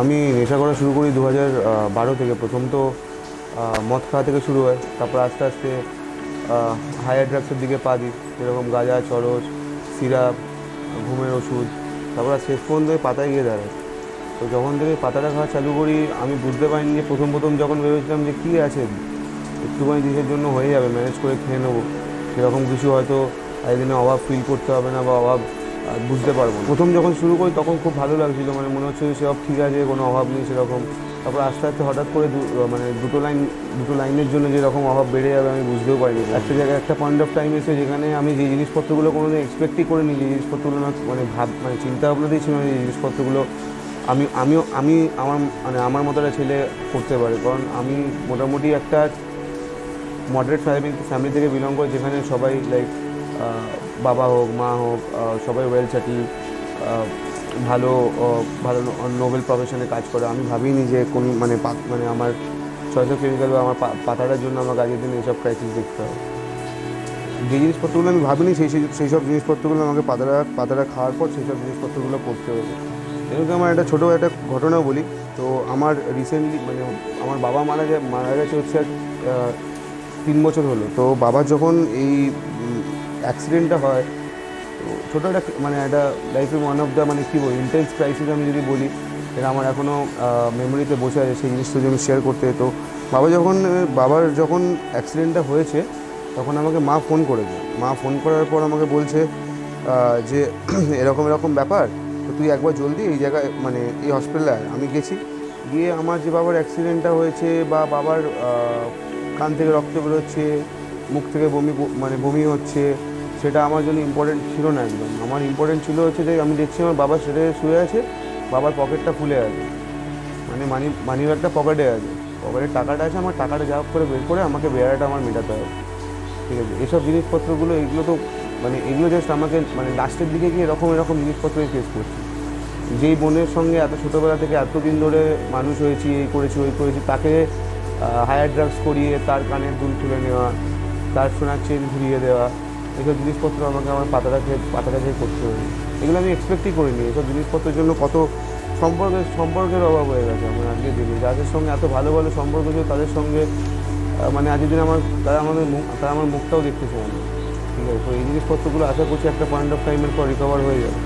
আমি নেশা করা শুরু করি 2012 থেকে। প্রথম তো মদ খাওয়া থেকে শুরু হয়, তারপর আস্তে আস্তে হায়ার ড্রাগসের দিকে পা দিই, যেরকম গাঁজা, চরস, সিরাপ, ঘুমের ওষুধ, তারপর শেষ পর্যন্ত ওই পাতায় গিয়ে দাঁড়ায়। তো যখন থেকে পাতাটা খাওয়া চালু করি আমি বুঝতে পারিনি যে প্রথম প্রথম যখন ভেবেছিলাম যে কী আছে, একটুখানি দেশের জন্য হয়ে যাবে, ম্যানেজ করে খেয়ে নেবো, সেরকম কিছু হয়তো একদিনে অভাব ফিল করতে হবে না বা অভাব বুঝতে পারবো না। প্রথম যখন শুরু করি তখন খুব ভালো লাগছিলো, মানে মনে হচ্ছে সব ঠিক আছে, কোনো অভাব নেই সেরকম। তারপর আস্তে আস্তে হঠাৎ করে মানে দুটো লাইনের জন্য যেরকম অভাব বেড়ে যাবে আমি বুঝতেও পারিনি। একটা জায়গায় একটা পয়েন্ট অফ টাইম এসে যেখানে আমি যে জিনিসপত্রগুলো কোনোদিন এক্সপেক্টই করিনি, যে জিনিসপত্রগুলো আমার মানে চিন্তা ভাবনাতেই ছিল না যে জিনিসপত্রগুলো আমি আমার মতো একটা ছেলে করতে পারে। কারণ আমি মোটামুটি একটা মডারেট ফ্যামিলি থেকে বিলং করে, যেখানে সবাই লাইক বাবা হোক, মা হোক, সবাই ওয়েল সেটেল, ভালো ভালো নোবেল প্রফেশনে কাজ করে। আমি ভাবিনি যে কোন মানে আমার চয়েস অফ কেমিক্যাল বা আমার পাতাটার জন্য আমাকে আগের দিন এইসব ক্রাইসিস দেখতে হবে। যে জিনিসপত্রগুলো আমি ভাবিনি সেই সব জিনিসপত্রগুলো আমাকে পাতাটা খাওয়ার পর সেই সব জিনিসপত্রগুলো করতে হবে। এরকম আমার একটা ছোটো একটা ঘটনা বলি। তো আমার রিসেন্টলি মানে আমার বাবা মারা গেছে হচ্ছে 3 বছর হলো। তো বাবার যখন এই অ্যাক্সিডেন্টটা হয়, তো ছোটো একটা মানে একটা লাইফের ওয়ান অফ দ্য মানে কী বলি ইন্টেন্স ক্রাইসিস আমি যদি বলি, এটা আমার এখনও মেমোরিতে বসে আছে, সেই জিনিসটা যদি আমি শেয়ার করতে। তো বাবার যখন অ্যাক্সিডেন্টটা হয়েছে তখন আমাকে মা ফোন করেছে। মা ফোন করার পর আমাকে বলছে যে এরকম এরকম ব্যাপার, তো তুই একবার জলদি এই জায়গায় মানে এই হসপিটালে আয়। আমি গেছি, গিয়ে আমার যে বাবার অ্যাক্সিডেন্টটা হয়েছে বা বাবার কান থেকে রক্ত বেরোচ্ছে, মুখ থেকে বমি হচ্ছে, সেটা আমার জন্য ইম্পর্টেন্ট ছিল না একদম। আমার ইম্পর্টেন্ট ছিল হচ্ছে যে আমি দেখছি আমার বাবা সেটা শুয়ে আছে, বাবার পকেটটা ফুলে আছে, মানে মানি ব্যাগটা পকেটে আছে, পকেটের টাকাটা আছে, আমার টাকাটা যা করে বের করে আমাকে বেড়াটা আমার মেটাতে হবে। ঠিক আছে, এসব জিনিসপত্রগুলো এগুলো তো মানে এগুলো জাস্ট আমাকে মানে লাস্টের দিকে গিয়ে এরকম জিনিসপত্রই ফেস করছি। যেই বোনের সঙ্গে এত ছোটোবেলা থেকে এতদিন ধরে মানুষ হয়েছি, এই করেছি ওই করেছি, তাকে হায়ার ড্রাগস করিয়ে তার কানের দুল তুলে নেওয়া, তার সোনার চেন ঘুরিয়ে দেওয়া, এইসব জিনিসপত্র আমাকে আমার পাতাটা খেয়ে করতে হবে। এগুলো আমি এক্সপেক্টই করিনি। এসব জিনিসপত্রের জন্য কত সম্পর্কের অভাব হয়ে গেছে আমার আজকে দিনে। যাদের সঙ্গে এত ভালো ভালো সম্পর্ক ছিল তাদের সঙ্গে মানে আজকের দিনে তারা আমার মুখটাও দেখতে চায় না। ঠিক আছে, তো এই জিনিসপত্রগুলো আশা করছি একটা পয়েন্ট অফ টাইমের পর রিকভার হয়ে যাবে।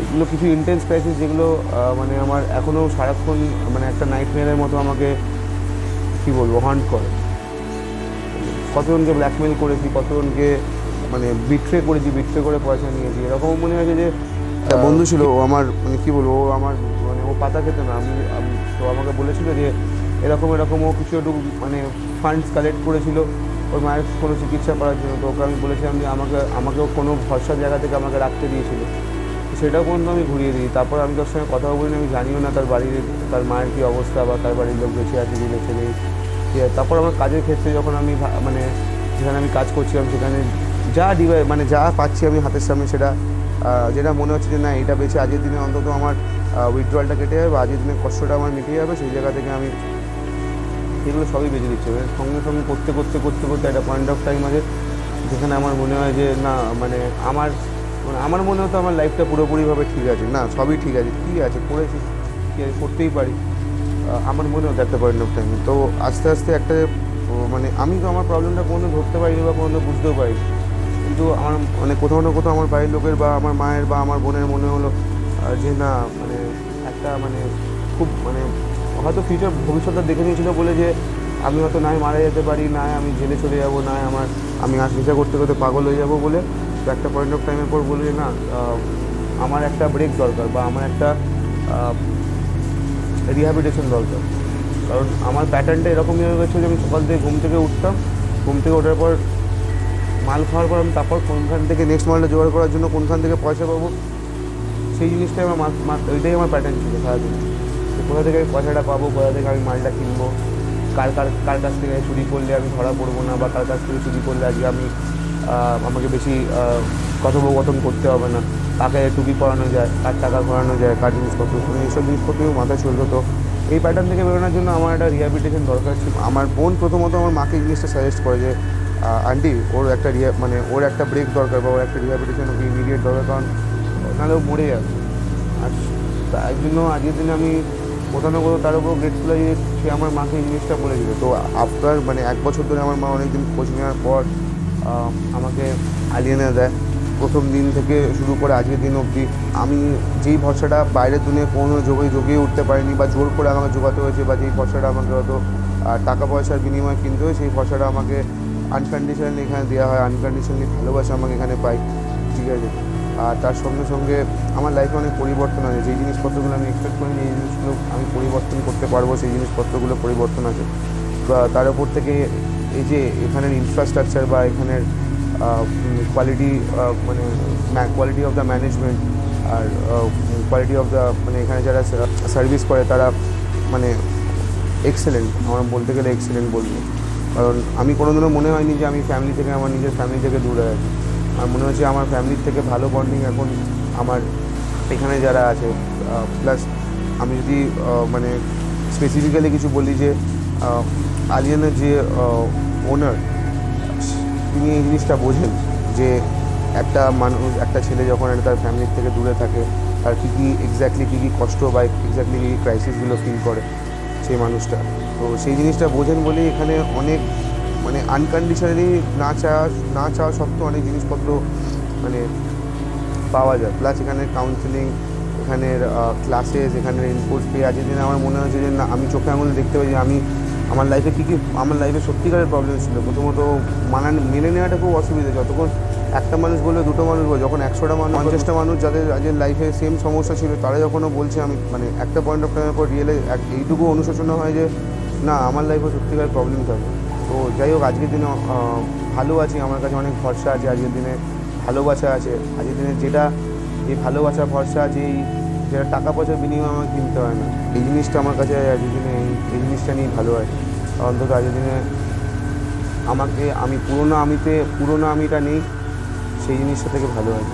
এগুলো কিছু ইন্টেন্স ক্রাইসিস যেগুলো মানে আমার এখনও সারাক্ষণ মানে একটা নাইটমেয়ারের মতো আমাকে কী বলবো হন্ট করে। কতজনকে ব্ল্যাকমেল করেছি, কতজনকে মানে বিট্রে করে পয়সা নিয়েছি। এরকমও মনে হয়েছে যে একটা বন্ধু ছিল, ও আমার মানে কী বলবো, ও আমার মানে ও পাতা খেতে না, তো আমাকে বলেছিল যে এরকম ও কিছু একটু মানে ফান্ডস কালেক্ট করেছিল ওর মায়ের কোনো চিকিৎসা করার জন্য। তো ওকে আমি বলেছিলাম যে আমাকেও কোনো ভরসার জায়গা থেকে আমাকে রাখতে দিয়েছিল, সেটাও পর্যন্ত আমি ঘুরিয়ে দিই। তারপর আমি তার সঙ্গে কথাও বলিনি, আমি জানিও না তার মায়ের কী অবস্থা বা তার বাড়ির লোক বেঁচে আছে কি বেঁচে নেই। ঠিক আছে, তারপর আমার কাজের ক্ষেত্রে যখন আমি মানে যেখানে আমি কাজ করছিলাম সেখানে মানে যা পাচ্ছি আমি হাতের সামনে, সেটা যেটা মনে হচ্ছে যে না এটা বেঁচে আজকের দিনে অন্তত আমার উইথড্রয়ালটা কেটে যাবে বা আজকের দিনের কষ্টটা আমার মিটে যাবে, সেই জায়গা থেকে আমি এগুলো সবই বেঁচে দিচ্ছি। সঙ্গে সঙ্গে করতে একটা পয়েন্ট অফ টাইম আছে যেখানে আমার মনে হয় যে না মানে আমার মনে হতো আমার লাইফটা পুরোপুরিভাবে ঠিক আছে, না সবই ঠিক আছে, কী আছে করেছি, কী আছে করতেই পারি। আমার মনে হতো একটা পয়েন্ট অফ টাইমে। তো আস্তে আস্তে একটা মানে আমি তো আমার প্রবলেমটা কোনো ধরতে পারিনি বা কোনো বুঝতেও পারি, কিন্তু আমার মানে কোথাও না কোথাও আমার বাড়ির লোকের বা আমার মায়ের বা আমার বোনের মনে হলো যে না মানে একটা মানে খুব মানে হয়তো ভবিষ্যৎটা দেখে নিয়েছিল বলে যে আমি হয়তো নাই মারা যেতে পারি, না আমি জেলে চলে যাবো, না আমি নেশা করতে করতে পাগল হয়ে যাবো বলে। তো একটা পয়েন্ট অফ টাইমের পর বলে যে না আমার একটা ব্রেক দরকার বা আমার একটা রিহ্যাবিলিটেশন দরকার। কারণ আমার প্যাটার্নটা এরকমই হয়ে গেছে যে আমি সকাল থেকে ঘুম থেকে ওঠার পর মাল খাওয়ার পর আমি তারপর কোনখান থেকে নেক্সট মালটা জোগাড় করার জন্য কোনখান থেকে পয়সা পাবো, সেই জিনিসটাই ওইটাই আমার প্যাটার্ন ছিল সারাদিন। তো কোথা থেকে আমি পয়সাটা পাবো, কোথা থেকে আমি মালটা কিনবো, কার কাছ থেকে চুরি করলে আমি ধরা পড়বো না, বা কার কাছ থেকে চুরি করলে আজকে আমাকে বেশি কথোপকথন করতে হবে না, কাকে টুপি পরানো যায়, কার টাকা ঘোরানো যায়, কার জিনিসপত্র শুনে, এইসব জিনিসপত্র মাথায় চলতো। তো এই প্যাটার্ন থেকে বেরোনোর জন্য আমার একটা রিহ্যাবিলিটেশন দরকার ছিল। আমার বোন প্রথমত আমার মাকে এই জিনিসটা সাজেস্ট করে যে আন্টি ওর একটা ব্রেক দরকার বা ওর একটা রিহ্যাবিলিটেশন ইমিডিয়েট দরকার, কারণ নাহলে ও মরে যাবে। আর তাই জন্য আজকের দিনে আমি কোথাও না কোথাও তার উপর গ্রেটফুল আছে যে সে আমার মাকে এই জিনিসটা বলেছিল। তো আফটার মানে 1 বছর ধরে আমার মা অনেকদিন খোঁজ নেওয়ার পর আমাকে আলিয়ানা দেয়। প্রথম দিন থেকে শুরু করে আজকের দিন অবধি আমি যেই ভরসাটা বাইরের দুনিয়ায় কোনো জোগিয়ে উঠতে পারিনি বা জোর করে আমাকে জোগাতে হয়েছে, বা যেই ভরসাটা আমাকে হয়তো টাকা পয়সার বিনিময়ে কিনতে হয়, সেই ভরসাটা আমাকে আনকন্ডিশনালি এখানে দেওয়া হয়, আনকন্ডিশনালি ভালোবাসা আমাকে এখানে পাই। ঠিক আছে, আর তার সঙ্গে সঙ্গে আমার লাইফে অনেক পরিবর্তন আছে। যেই জিনিসপত্রগুলো আমি এক্সপেক্ট করিনি এই জিনিসগুলো আমি পরিবর্তন করতে পারবো, সেই জিনিসপত্রগুলো পরিবর্তন আছে। তার উপর থেকে এই যে এখানের ইনফ্রাস্ট্রাকচার বা এখানের কোয়ালিটি, মানে কোয়ালিটি অফ দ্য ম্যানেজমেন্ট আর কোয়ালিটি অফ দ্য মানে এখানে যারা সার্ভিস করে তারা মানে এক্সেলেন্ট। আমার বলতে গেলে এক্সেলেন্ট বলবো, কারণ আমি কোনোদিনও মনে হয়নি যে আমি ফ্যামিলি থেকে, আমার নিজের ফ্যামিলি থেকে দূরে আছি। আমার মনে হচ্ছে আমার ফ্যামিলির থেকে ভালো বন্ডিং এখন আমার এখানে যারা আছে। প্লাস আমি যদি মানে স্পেসিফিক্যালি কিছু বলি যে আলিয়ানার যে ওনার, তিনি এই জিনিসটা বোঝেন যে একটা মানুষ, একটা ছেলে যখন তার ফ্যামিলির থেকে দূরে থাকে তার কী কী কষ্ট বা এক্স্যাক্টলি কী ক্রাইসিসগুলো ফিল করে সেই মানুষটা। তো সেই জিনিসটা বোঝেন বলেই এখানে অনেক মানে আনকন্ডিশনালি না চাওয়া সত্ত্বেও অনেক জিনিসপত্র মানে পাওয়া যায়। প্লাস এখানে কাউন্সেলিং, এখানের ক্লাসেস, এখানের ইনপুটস পেয়ে আজকের দিনে আমার মনে হয়েছে যে না, আমি চোখে আঙুলে দেখতে পাই যে আমার লাইফে আমার লাইফে সত্যিকারের প্রবলেম ছিল। প্রথমত মেনে নেওয়াটা খুব অসুবিধা। যতক্ষণ একটা মানুষ বলবে, দুটো মানুষ বলবে, যখন 100টা মানুষ, 50টা মানুষ যাদের আজকের লাইফে সেম সমস্যা ছিল তারা যখনও বলছে, আমি মানে একটা পয়েন্ট অফ টাইমের পর এইটুকু অনুশোচনা হয় যে না, আমার লাইফে সত্যিকার প্রবলেম থাকে। তো যাই হোক, আজকের দিনে ভালো আছি, আমার কাছে অনেক ভরসা আছে, আজকের দিনে ভালোবাসা আছে। আজকের দিনে এই ভালোবাসা, ভরসা যেটা টাকা পয়সার বিনিময়ে আমাকে কিনতে হয় না, এই জিনিসটা আমার কাছে আজকের দিনে এই জিনিসটা নিয়েই ভালো আছে। অন্তত আজকের দিনে আমি পুরোনো আমিটা নেই, সেই জিনিসটা থেকে ভালো আছে।